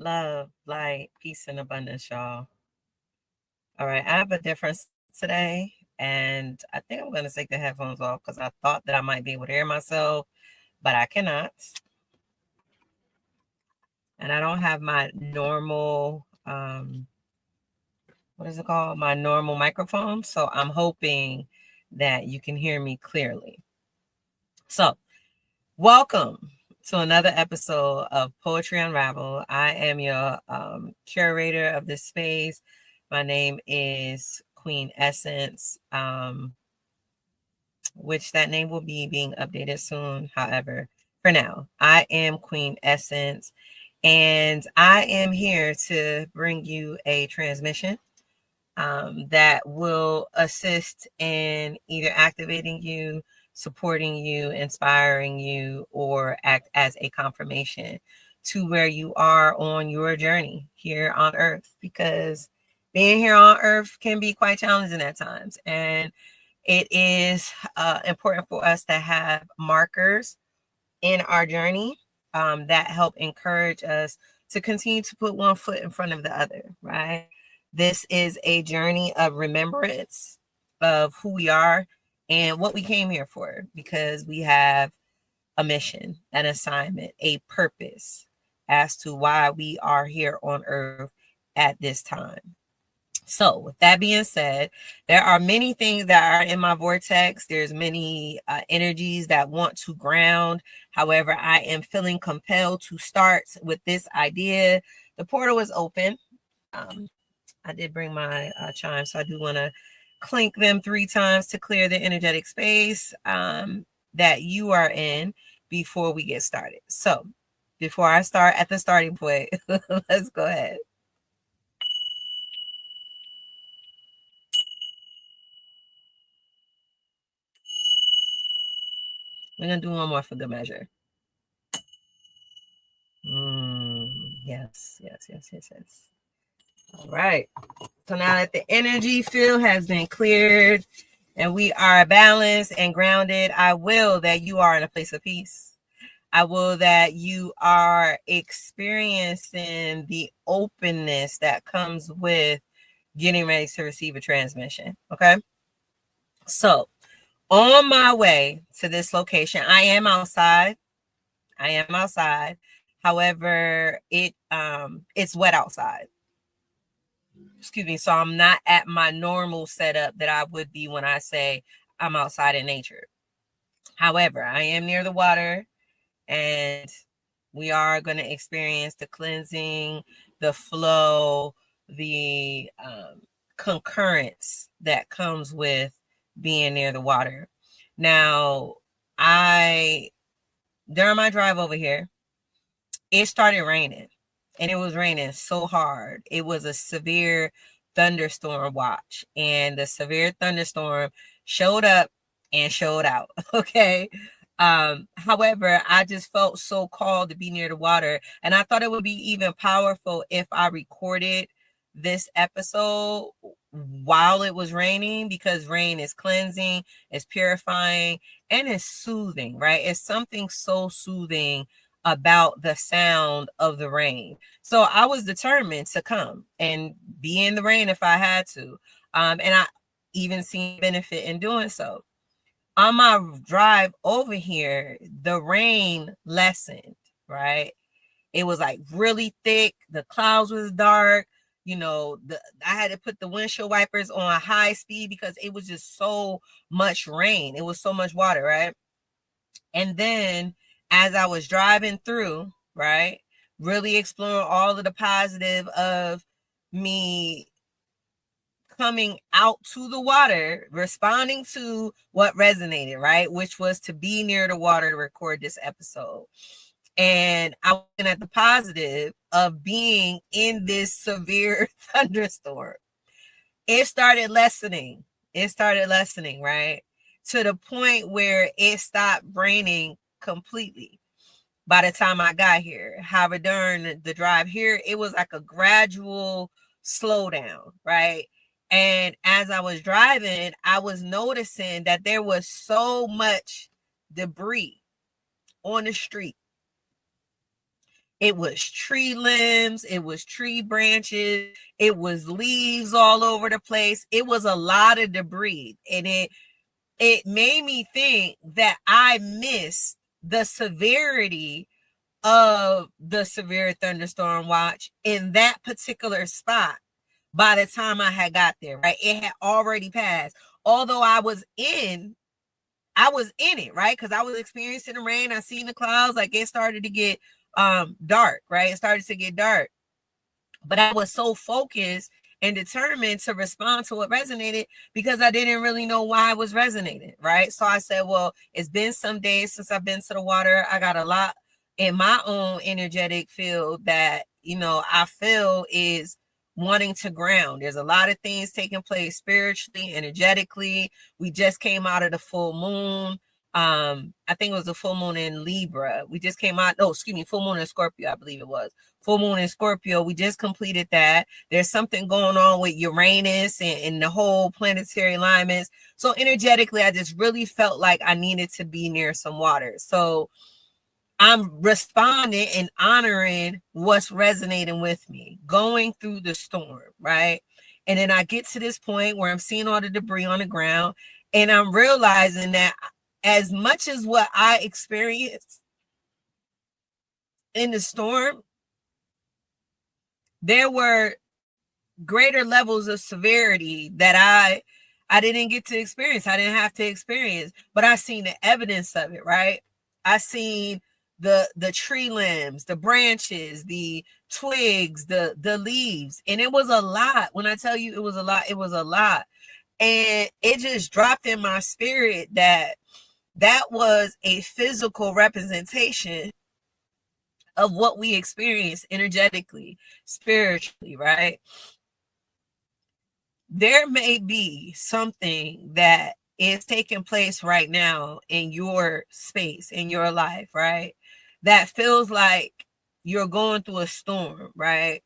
Love, light, peace, and abundance, y'all. All right, I have a difference today, and I think I'm going to take the headphones off because I thought that I might be able to hear myself, but I cannot. And I don't have my normal, what is it called? My normal microphone. So I'm hoping that you can hear me clearly. So, welcome to another episode of Poetry Unraveled. I am your curator of this space. My name is Queen Essence, which that name will be being updated soon. However, for now, I am Queen Essence, and I am here to bring you a transmission that will assist in either activating you, supporting you, inspiring you, or act as a confirmation to where you are on your journey here on Earth. Because being here on Earth can be quite challenging at times. And it is important for us to have markers in our journey that help encourage us to continue to put one foot in front of the other, right? This is a journey of remembrance of who we are and what we came here for, because we have a mission, an assignment, a purpose as to why we are here on Earth at this time. So, with that being said, there are many things that are in my vortex. There's many energies that want to ground. However, I am feeling compelled to start with this idea. The portal is open. I did bring my chime, so I do want to clink them 3 times to clear the energetic space that you are in before we get started. So, before I start at the starting point, let's go ahead. We're going to do one more for good measure. Yes. All right. So now that the energy field has been cleared and we are balanced and grounded, I will that you are in a place of peace. I will that you are experiencing the openness that comes with getting ready to receive a transmission. Okay. So on my way to this location, I am outside. However, it's wet outside. Excuse me. So I'm not at my normal setup that I would be when I say I'm outside in nature. However, I am near the water, and we are going to experience the cleansing, the flow, the concurrence that comes with being near the water. Now, during my drive over here, it started raining, and it was raining so hard. It was a severe thunderstorm watch, and the severe thunderstorm showed up and showed out. Okay. However, I just felt so called to be near the water, and I thought it would be even powerful if I recorded this episode while it was raining, because rain is cleansing, it's purifying, and it's soothing, right? It's something so soothing about the sound of the rain. So I was determined to come and be in the rain if I had to. And I even seen benefit in doing so. On my drive over here, the rain lessened, right? It was like really thick. The clouds was dark. I had to put the windshield wipers on high speed because it was just so much rain. It was so much water, right? And then as I was driving through, right, really exploring all of the positive of me coming out to the water, responding to what resonated, right, which was to be near the water to record this episode. And I went at the positive of being in this severe thunderstorm. It started lessening, right, to the point where it stopped raining completely by the time I got here. However, during the drive here, it was like a gradual slowdown, right? And as I was driving, I was noticing that there was so much debris on the street. It was tree limbs, it was tree branches, it was leaves all over the place. It was a lot of debris. And it made me think that I missed the severity of the severe thunderstorm watch in that particular spot by the time I had got there, right? It had already passed. Although I was in it, right? Because I was experiencing the rain. I seen the clouds, like it started to get dark, right? It started to get dark. But I was so focused and determined to respond to what resonated because I didn't really know why it was resonating, right? So I said, well, it's been some days since I've been to the water. I got a lot in my own energetic field that, I feel is wanting to ground. There's a lot of things taking place spiritually, energetically. We just came out of the full moon. I think it was the full moon in Libra. We just came out. Oh, excuse me, full moon in Scorpio, I believe it was. Full moon in Scorpio. We just completed that. There's something going on with Uranus and the whole planetary alignments. So energetically, I just really felt like I needed to be near some water. So I'm responding and honoring what's resonating with me, going through the storm, right? And then I get to this point where I'm seeing all the debris on the ground, and I'm realizing that as much as what I experienced in the storm, there were greater levels of severity that I didn't get to experience. I didn't have to experience, but I seen the evidence of it, right? I seen the tree limbs, the branches, the twigs, the leaves, and it was a lot. When I tell you it was a lot, it was a lot. And it just dropped in my spirit that was a physical representation of what we experience energetically, spiritually, right? There may be something that is taking place right now in your space, in your life, right? That feels like you're going through a storm, right?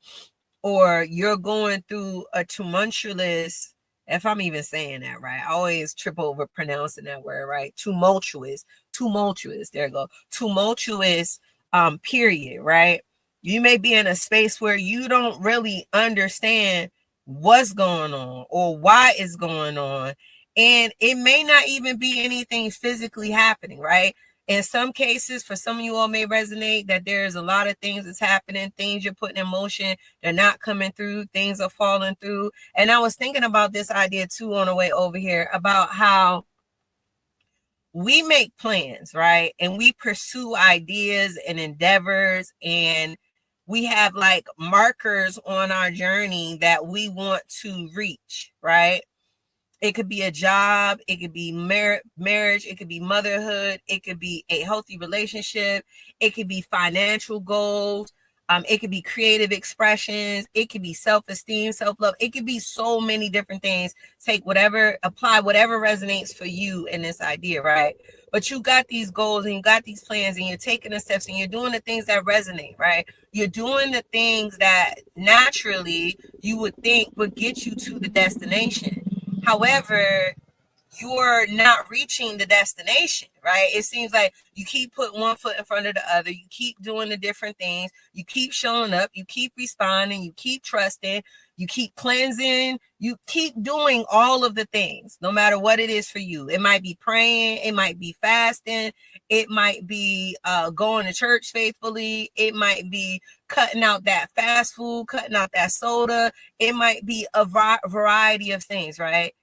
Or you're going through a tumultuous, if I'm even saying that right, I always trip over pronouncing that word, right? Tumultuous, there you go. Tumultuous period, right? You may be in a space where you don't really understand what's going on or why it's going on. And it may not even be anything physically happening, right? In some cases, for some of you all may resonate that there's a lot of things that's happening, things you're putting in motion, they're not coming through, things are falling through. And I was thinking about this idea too on the way over here about how we make plans, right? And we pursue ideas and endeavors, and we have like markers on our journey that we want to reach, right? It could be a job, it could be marriage, it could be motherhood, it could be a healthy relationship, it could be financial goals, it could be creative expressions, it could be self-esteem, self-love, it could be so many different things. Apply whatever resonates for you in this idea, right? But you got these goals and you got these plans and you're taking the steps and you're doing the things that resonate, right? You're doing the things that naturally you would think would get you to the destination. However, you're not reaching the destination, right? It seems like you keep putting one foot in front of the other. You keep doing the different things. You keep showing up. You keep responding. You keep trusting. You keep cleansing. You keep doing all of the things, no matter what it is for you. It might be praying. It might be fasting. It might be going to church faithfully. It might be cutting out that fast food, cutting out that soda. It might be a variety of things, right?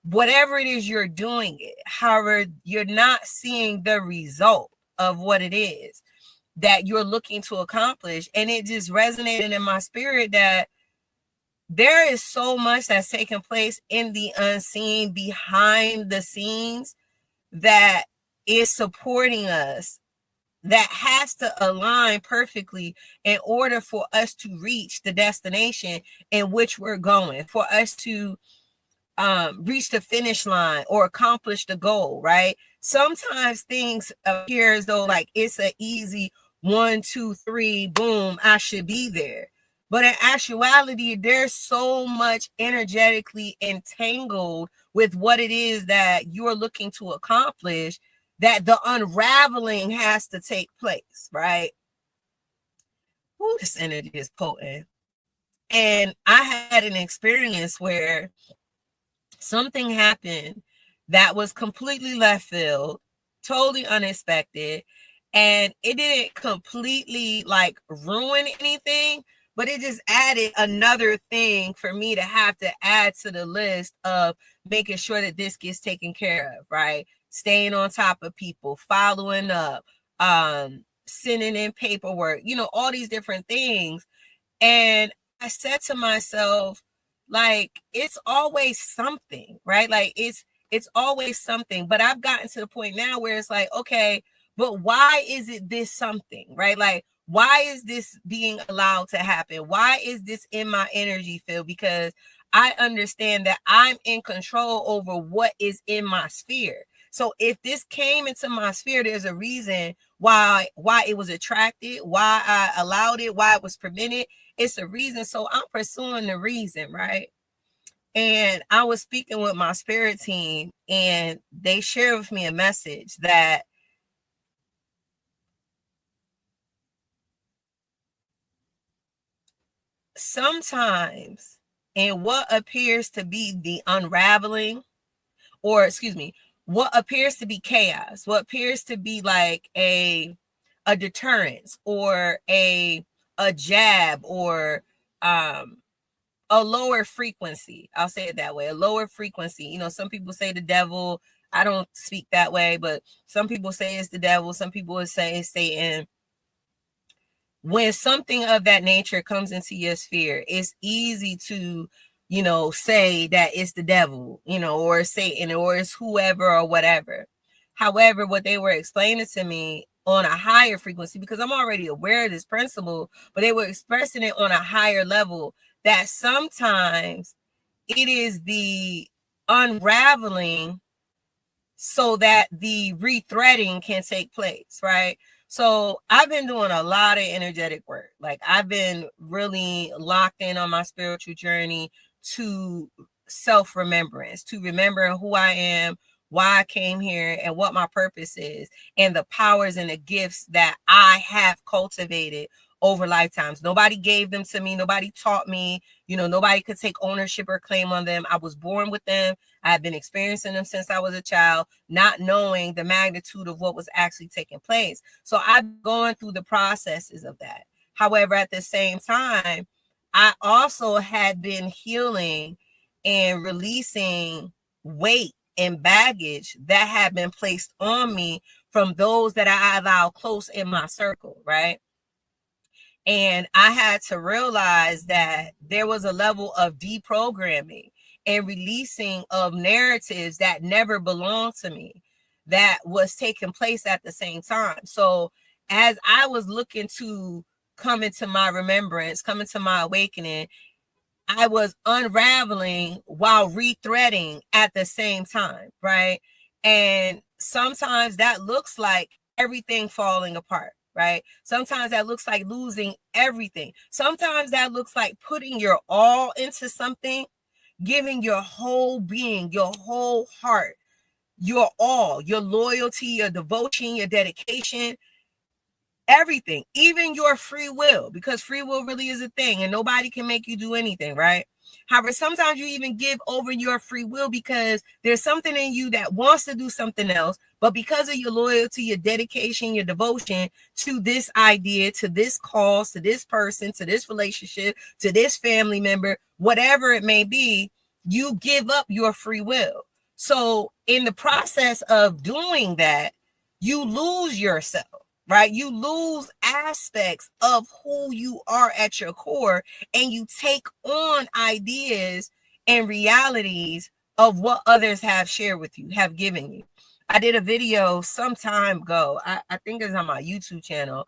Whatever it is you're doing it. However, you're not seeing the result of what it is that you're looking to accomplish. And it just resonated in my spirit that there is so much that's taking place in the unseen, behind the scenes, that is supporting us, that has to align perfectly in order for us to reach the destination in which we're going, for us to reach the finish line or accomplish the goal, right? Sometimes things appear as though like it's an easy 1, 2, 3, boom, I should be there. But in actuality, there's so much energetically entangled with what it is that you're looking to accomplish that the unraveling has to take place, right? Ooh, this energy is potent. And I had an experience where something happened that was completely left field, totally unexpected, and it didn't completely like ruin anything, but it just added another thing for me to have to add to the list of making sure that this gets taken care of, right? Staying on top of people, following up, sending in paperwork, all these different things. And I said to myself, like, it's always something, right? Like it's always something. But I've gotten to the point now where it's like, okay, but why is it this something, right? Like, why is this being allowed to happen? Why is this in my energy field? Because I understand that I'm in control over what is in my sphere. So if this came into my sphere, there's a reason why it was attracted, why I allowed it, why it was prevented. It's a reason. So I'm pursuing the reason, right? And I was speaking with my spirit team, and they shared with me a message that sometimes in what appears to be the unraveling, or excuse me, what appears to be chaos, what appears to be like a deterrence, or a jab, or a lower frequency. I'll say it that way, a lower frequency. Some people say the devil. I don't speak that way, but some people say it's the devil. Some people would say it's Satan. When something of that nature comes into your sphere, it's easy to, say that it's the devil, or Satan, or it's whoever or whatever. However, what they were explaining to me on a higher frequency, because I'm already aware of this principle, but they were expressing it on a higher level, that sometimes it is the unraveling so that the rethreading can take place, right? So I've been doing a lot of energetic work. Like, I've been really locked in on my spiritual journey to self-remembrance, to remembering who I am, why I came here, and what my purpose is, and the powers and the gifts that I have cultivated over lifetimes. Nobody gave them to me. Nobody taught me. Nobody could take ownership or claim on them. I was born with them. I've been experiencing them since I was a child, not knowing the magnitude of what was actually taking place. So I've gone through the processes of that. However, at the same time, I also had been healing and releasing weight and baggage that had been placed on me from those that I allow close in my circle, right? And I had to realize that there was a level of deprogramming and releasing of narratives that never belonged to me that was taking place at the same time. So as I was looking to come into my remembrance, come into my awakening, I was unraveling while rethreading at the same time, right? And sometimes that looks like everything falling apart, right? Sometimes that looks like losing everything. Sometimes that looks like putting your all into something, giving your whole being, your whole heart, your all, your loyalty, your devotion, your dedication, everything, even your free will, because free will really is a thing and nobody can make you do anything, right? However, sometimes you even give over your free will because there's something in you that wants to do something else, but because of your loyalty, your dedication, your devotion to this idea, to this cause, to this person, to this relationship, to this family member, whatever it may be, you give up your free will. So in the process of doing that, you lose yourself, right? You lose aspects of who you are at your core, and you take on ideas and realities of what others have shared with you, have given you. I did a video some time ago. I think it's on my YouTube channel,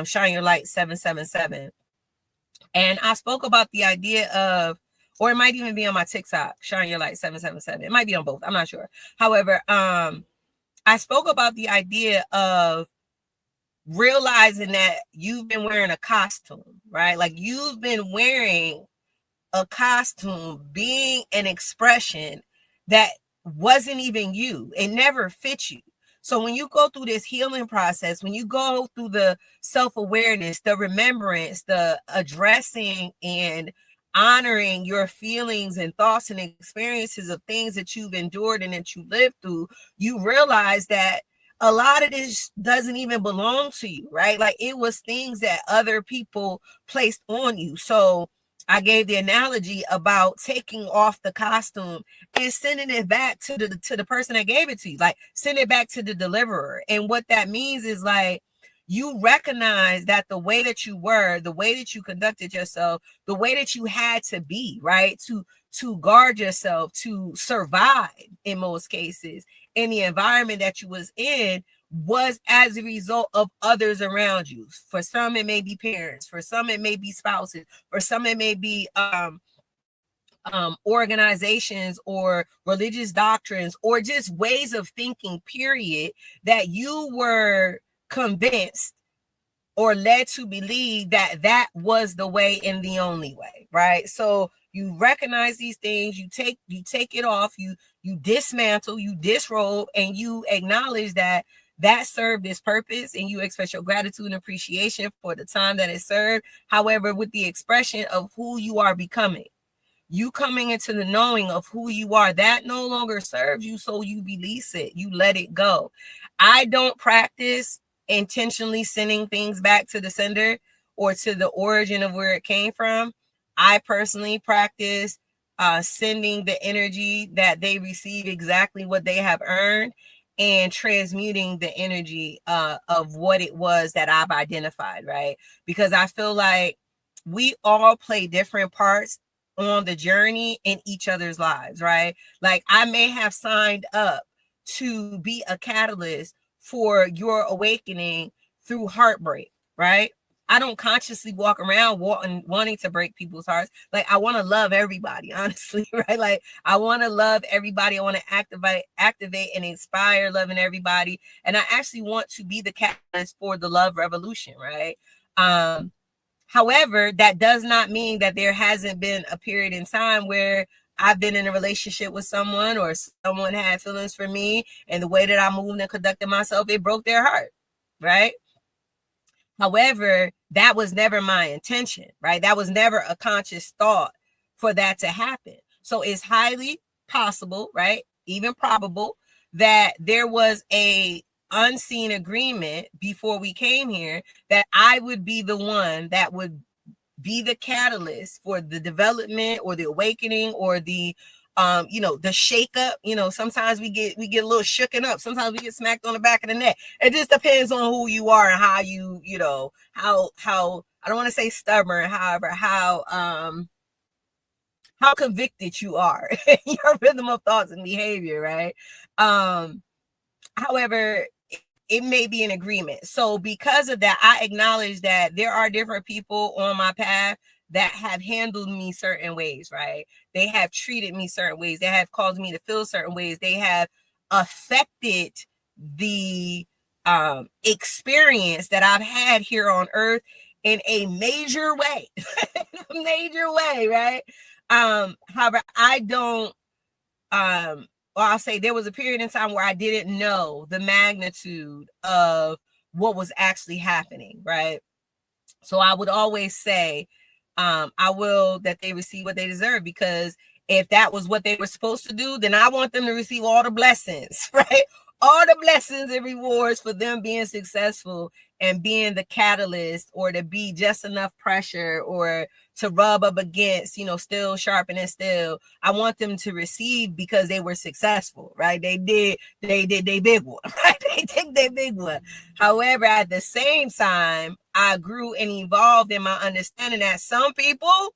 Shine Your Light 777. And I spoke about the idea of, or it might even be on my TikTok, Shine Your Light 777. It might be on both. I'm not sure. However, I spoke about the idea of realizing that you've been wearing a costume, right? Like, you've been wearing a costume, being an expression that wasn't even you. It never fit you. So when you go through this healing process, when you go through the self-awareness, the remembrance, the addressing and honoring your feelings and thoughts and experiences of things that you've endured and that you lived through, you realize that a lot of this doesn't even belong to you, right? Like it was things that other people placed on you. So I gave the analogy about taking off the costume and sending it back to the person that gave it to you. Like send it back to the deliverer. And what that means is like you recognize that the way that you were, the way that you conducted yourself, the way that you had to be, right? To guard yourself, to survive in most cases in the environment that you was in was as a result of others around you. For some, it may be parents. For some, it may be spouses. For some, it may be organizations or religious doctrines or just ways of thinking, period, that you were convinced or led to believe that that was the way and the only way, right? So you recognize these things, you take it off, you dismantle, you disrobe, and you acknowledge that that served its purpose, and you express your gratitude and appreciation for the time that it served. However, with the expression of who you are becoming, you coming into the knowing of who you are, that no longer serves you, so you release it, you let it go. I don't practice intentionally sending things back to the sender or to the origin of where it came from. I personally practice sending the energy that they receive exactly what they have earned and transmuting the energy of what it was that I've identified, right? Because I feel like we all play different parts on the journey in each other's lives, right? Like I may have signed up to be a catalyst for your awakening through heartbreak, right? I don't consciously walk around wanting to break people's hearts. Like I want to love everybody, honestly, right? Like I want to love everybody. I want to activate and inspire loving everybody. And I actually want to be the catalyst for the love revolution, right? However, that does not mean that there hasn't been a period in time where I've been in a relationship with someone or someone had feelings for me, and the way that I moved and conducted myself, it broke their heart, right? However, that was never my intention, right? That was never a conscious thought for that to happen. So it's highly possible, right? Even probable that there was a unseen agreement before we came here that I would be the one that would be the catalyst for the development or the awakening or the the shake up. Sometimes we get a little shooken up. Sometimes we get smacked on the back of the neck. It just depends on who you are and how how I don't want to say stubborn, however, how convicted you are in your rhythm of thoughts and behavior, right? However, it may be an agreement. So because of that, I acknowledge that there are different people on my path that have handled me certain ways, right? They have treated me certain ways. They have caused me to feel certain ways. They have affected the experience that I've had here on earth in a major way, major way, right? However, I don't, or I'll say there was a period in time where I didn't know the magnitude of what was actually happening, right? So I would always say, I will that they receive what they deserve, because if that was what they were supposed to do, then I want them to receive all the blessings, right? All the blessings and rewards for them being successful and being the catalyst, or to be just enough pressure, or to rub up against, still sharpening steel. I want them to receive because they were successful, right? They did their big one, right? They did their big one. However, at the same time, I grew and evolved in my understanding that some people,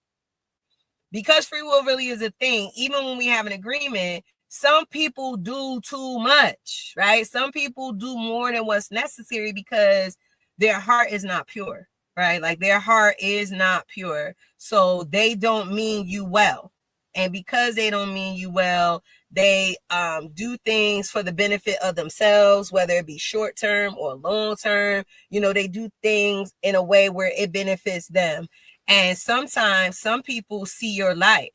because free will really is a thing, even when we have an agreement, some people do too much, right? Some people do more than what's necessary because their heart is not pure, right? Like their heart is not pure. So they don't mean you well. And because they don't mean you well, they do things for the benefit of themselves, whether it be short term or long term. They do things in a way where it benefits them. And sometimes some people see your light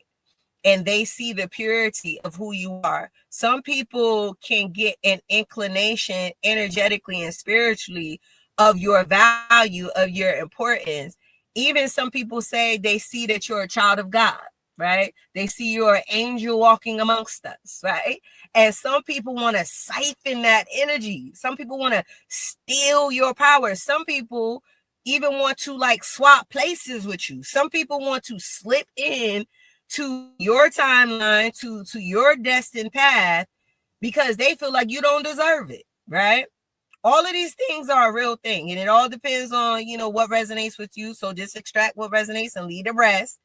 and they see the purity of who you are. Some people can get an inclination energetically and spiritually of your value, of your importance. Even some people say they see that you're a child of God, right? They see you're an angel walking amongst us, right? And some people want to siphon that energy. Some people want to steal your power. Some people even want to like swap places with you. Some people want to slip in to your timeline, to your destined path, because they feel like you don't deserve it, right? All of these things are a real thing, and it all depends on, you know, what resonates with you. So just extract what resonates and leave the rest,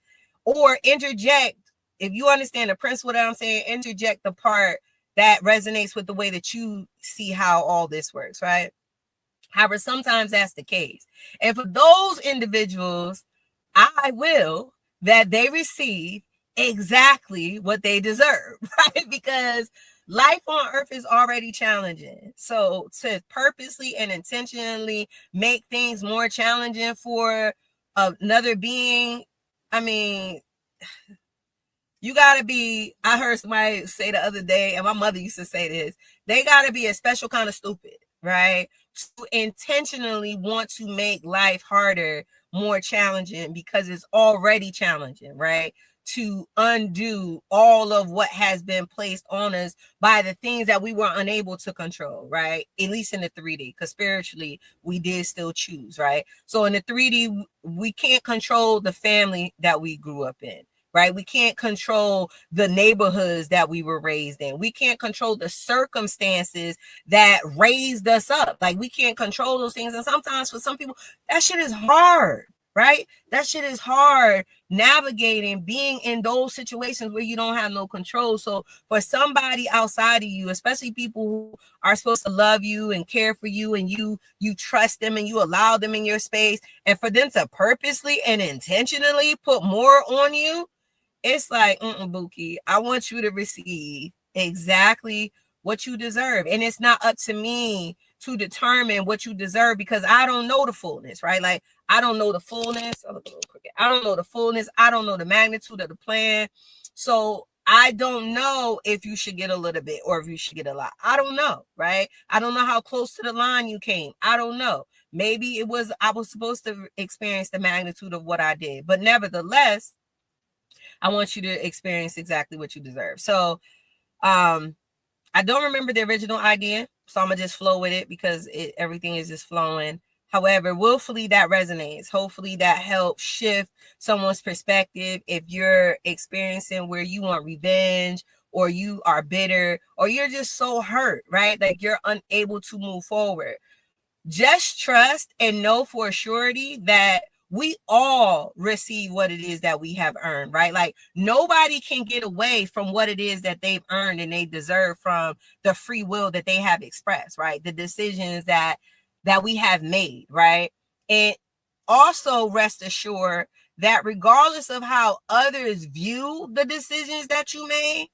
or interject. If you understand the principle that I'm saying, interject the part that resonates with the way that you see how all this works, right? However, sometimes that's the case. And for those individuals, I will that they receive exactly what they deserve, right? Because life on earth is already challenging. So to purposely and intentionally make things more challenging for another being, I mean, you gotta be, I heard somebody say the other day, and my mother used to say this, they gotta be a special kind of stupid, right? To intentionally want to make life harder, more challenging, because it's already challenging, right? To undo all of what has been placed on us by the things that we were unable to control, right? At least in the 3D, because spiritually we did still choose, right? So in the 3D, we can't control the family that we grew up in, right? We can't control the neighborhoods that we were raised in. We can't control the circumstances that raised us up. Like, we can't control those things. And sometimes for some people, that shit is hard, right? That shit is hard navigating, being in those situations where you don't have no control. So for somebody outside of you, especially people who are supposed to love you and care for you, and you trust them and you allow them in your space, and for them to purposely and intentionally put more on you, it's like, Buki, I want you to receive exactly what you deserve. And it's not up to me to determine what you deserve, because I don't know the fullness, right? Like, I don't know the fullness. I don't know the fullness. I don't know the magnitude of the plan. So I don't know if you should get a little bit or if you should get a lot. I don't know, right? I don't know how close to the line you came. I don't know. Maybe I was supposed to experience the magnitude of what I did. But nevertheless, I want you to experience exactly what you deserve. So I don't remember the original idea, so I'm gonna just flow with it because everything is just flowing. However, willfully that resonates. Hopefully that helps shift someone's perspective. If you're experiencing where you want revenge, or you are bitter, or you're just so hurt, right? Like, you're unable to move forward, just trust and know for surety that we all receive what it is that we have earned, right? Like, nobody can get away from what it is that they've earned and they deserve from the free will that they have expressed, right? The decisions that we have made, right? And also rest assured that regardless of how others view the decisions that you made,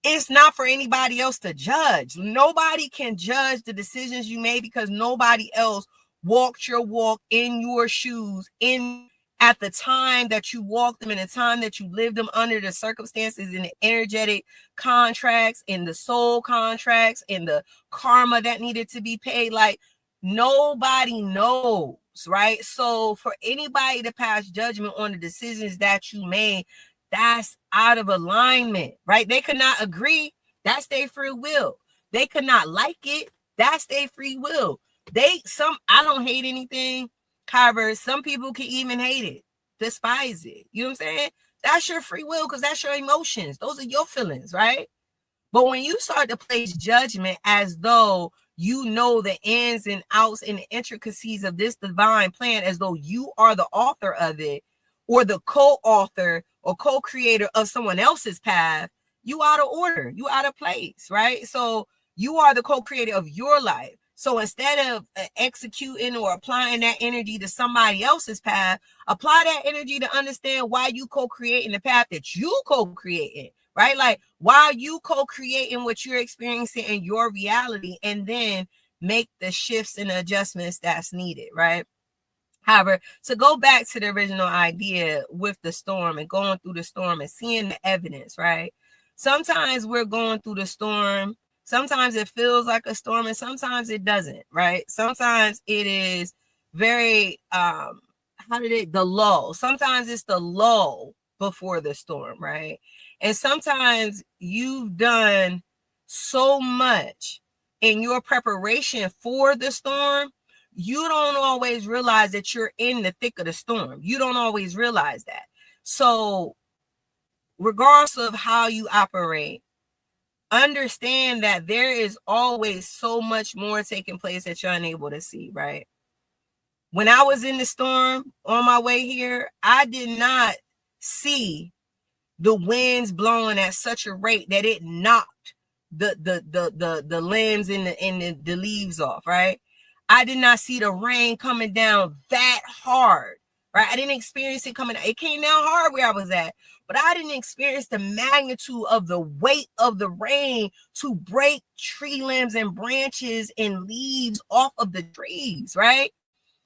it's not for anybody else to judge. Nobody can judge the decisions you made, because nobody else walked your walk in your shoes in at the time that you walked them, in the time that you lived them, under the circumstances, in the energetic contracts, in the soul contracts, in the karma that needed to be paid. Like, nobody knows, right? So for anybody to pass judgment on the decisions that you made, that's out of alignment, right? They could not agree. That's their free will. They could not like it. That's their free will. I don't hate anything. However, some people can even hate it, despise it. You know what I'm saying? That's your free will, because that's your emotions. Those are your feelings, right? But when you start to place judgment as though you know the ins and outs and the intricacies of this divine plan, as though you are the author of it, or the co-author or co-creator of someone else's path, you out of order, you out of place, right? So you are the co-creator of your life. So instead of executing or applying that energy to somebody else's path, apply that energy to understand why you co-creating the path that you co-creating, right? Like, while you co-creating what you're experiencing in your reality, and then make the shifts and adjustments that's needed, right? However, to go back to the original idea with the storm and going through the storm and seeing the evidence, right? Sometimes we're going through the storm. Sometimes it feels like a storm and sometimes it doesn't, right? Sometimes it is very, the lull. Sometimes it's the lull before the storm, right? And sometimes you've done so much in your preparation for the storm, you don't always realize that you're in the thick of the storm. You don't always realize that. So regardless of how you operate, understand that there is always so much more taking place that you're unable to see, right? When I was in the storm on my way here, I did not see the winds blowing at such a rate that it knocked the limbs and the leaves off, right? I did not see the rain coming down that hard, right? I didn't experience it coming. It came down hard where I was at, but I didn't experience the magnitude of the weight of the rain to break tree limbs and branches and leaves off of the trees, right?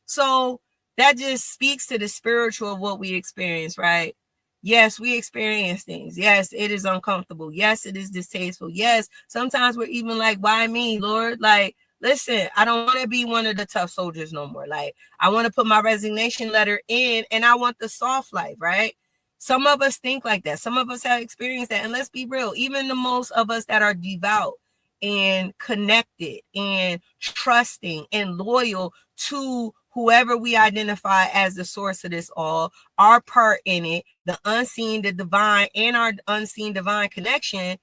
So that just speaks to the spiritual of what we experience, right? Yes, we experience things. Yes, it is uncomfortable. Yes, it is distasteful. Yes, sometimes we're even like, why me, Lord? Like, listen, I don't want to be one of the tough soldiers no more. Like, I want to put my resignation letter in and I want the soft life, right? Some of us think like that. Some of us have experienced that. And let's be real, even the most of us that are devout and connected and trusting and loyal to whoever we identify as the source of this all, our part in it, the unseen, the divine, and our unseen divine connection,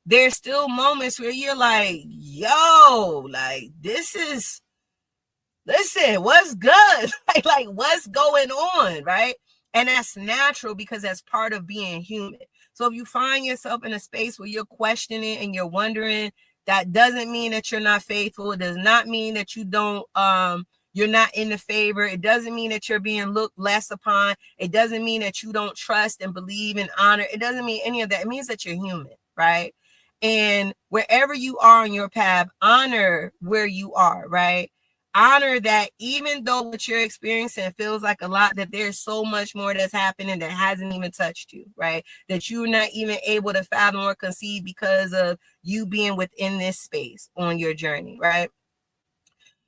there's still moments where you're like, yo, like, this is, listen, what's good? like what's going on, right? And that's natural because that's part of being human. So if you find yourself in a space where you're questioning and you're wondering, that doesn't mean that you're not faithful. It does not mean that you don't, you're not in the favor. It doesn't mean that you're being looked less upon. It doesn't mean that you don't trust and believe and honor. It doesn't mean any of that. It means that you're human, right? And wherever you are on your path, honor where you are, right? Honor that even though what you're experiencing feels like a lot, that there's so much more that's happening that hasn't even touched you, right? That you're not even able to fathom or conceive because of you being within this space on your journey, right?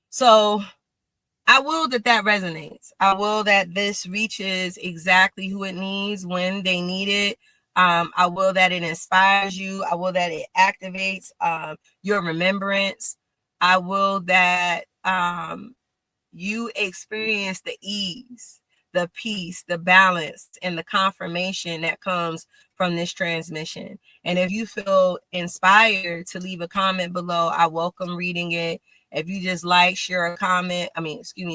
So I will that resonates. I will that this reaches exactly who it needs when they need it. I will that it inspires you. I will that it activates your remembrance. I will that you experience the ease, the peace, the balance, and the confirmation that comes from this transmission. And if you feel inspired to leave a comment below, I welcome reading it. If you just like, share a comment,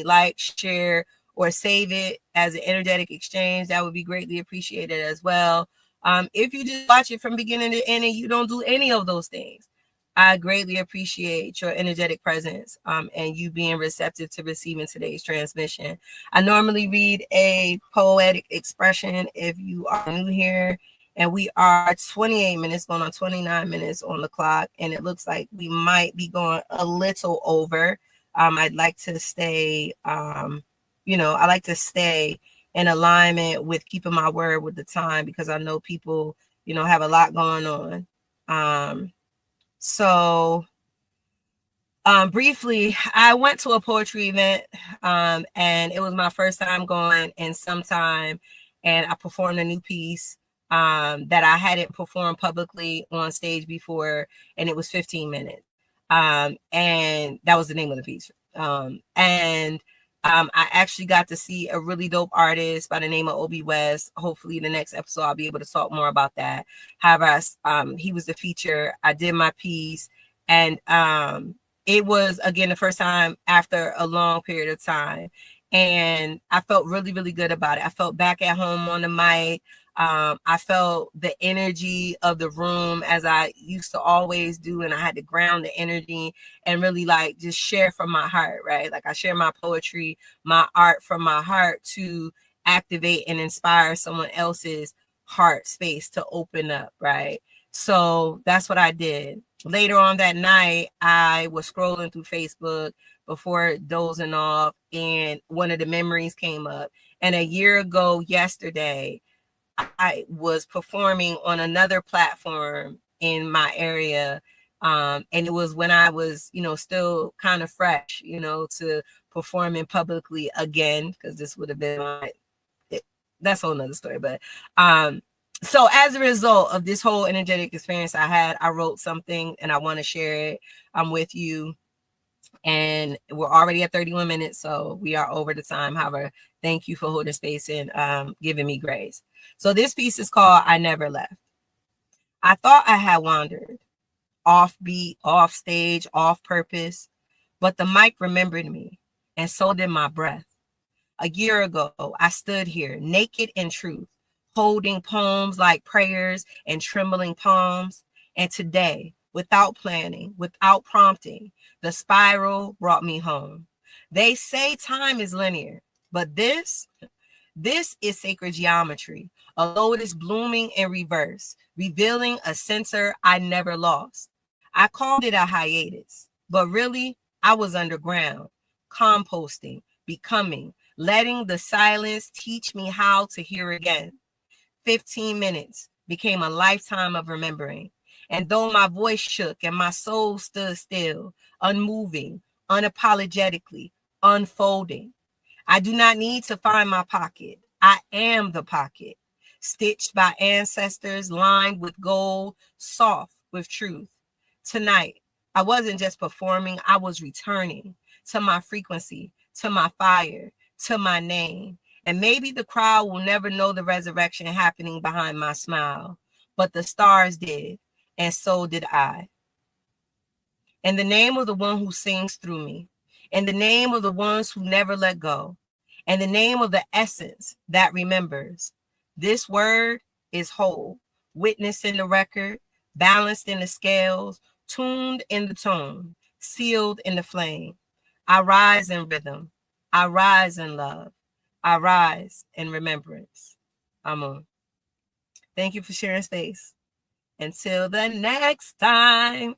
like, share, or save it as an energetic exchange, that would be greatly appreciated as well. If you just watch it from beginning to end and you don't do any of those things, I greatly appreciate your energetic presence and you being receptive to receiving today's transmission. I normally read a poetic expression if you are new here, and we are 28 minutes, going on 29 minutes on the clock, and it looks like we might be going a little over. I'd like to stay, I like to stay in alignment with keeping my word with the time because I know people, have a lot going on. So briefly, I went to a poetry event and it was my first time going in some time, and I performed a new piece that I hadn't performed publicly on stage before, and it was 15 minutes. And that was the name of the piece. I actually got to see a really dope artist by the name of Obi West. Hopefully the next episode I'll be able to talk more about that. However, he was the feature. I did my piece, and it was, again, the first time after a long period of time. And I felt really, really good about it. I felt back at home on the mic. I felt the energy of the room as I used to always do. And I had to ground the energy and really like just share from my heart, right? Like I share my poetry, my art from my heart to activate and inspire someone else's heart space to open up, right? So that's what I did. Later on that night, I was scrolling through Facebook, before dozing off, and one of the memories came up. And a year ago yesterday, I was performing on another platform in my area. And it was when I was, still kind of fresh, to performing publicly again, because this would have been that's a whole nother story. But so as a result of this whole energetic experience I had, I wrote something and I want to share it with you. And we're already at 31 minutes, so we are over the time. However, thank you for holding space and giving me grace. So this piece is called I Never Left. I thought I had wandered, off beat, off stage, off purpose, but the mic remembered me, and so did my breath. A year ago, I stood here, naked in truth, holding poems like prayers and trembling palms. And today, without planning, without prompting, the spiral brought me home. They say time is linear, but this is sacred geometry, a lotus blooming in reverse, revealing a center I never lost. I called it a hiatus, but really, I was underground, composting, becoming, letting the silence teach me how to hear again. 15 minutes became a lifetime of remembering. And though my voice shook and my soul stood still, unmoving, unapologetically, unfolding, I do not need to find my pocket. I am the pocket, stitched by ancestors, lined with gold, soft with truth. Tonight, I wasn't just performing, I was returning to my frequency, to my fire, to my name. And maybe the crowd will never know the resurrection happening behind my smile, but the stars did, and so did I. In the name of the one who sings through me, in the name of the ones who never let go, in the name of the essence that remembers, this word is whole, witnessed in the record, balanced in the scales, tuned in the tone, sealed in the flame. I rise in rhythm. I rise in love. I rise in remembrance. Amun. Thank you for sharing space. Until the next time.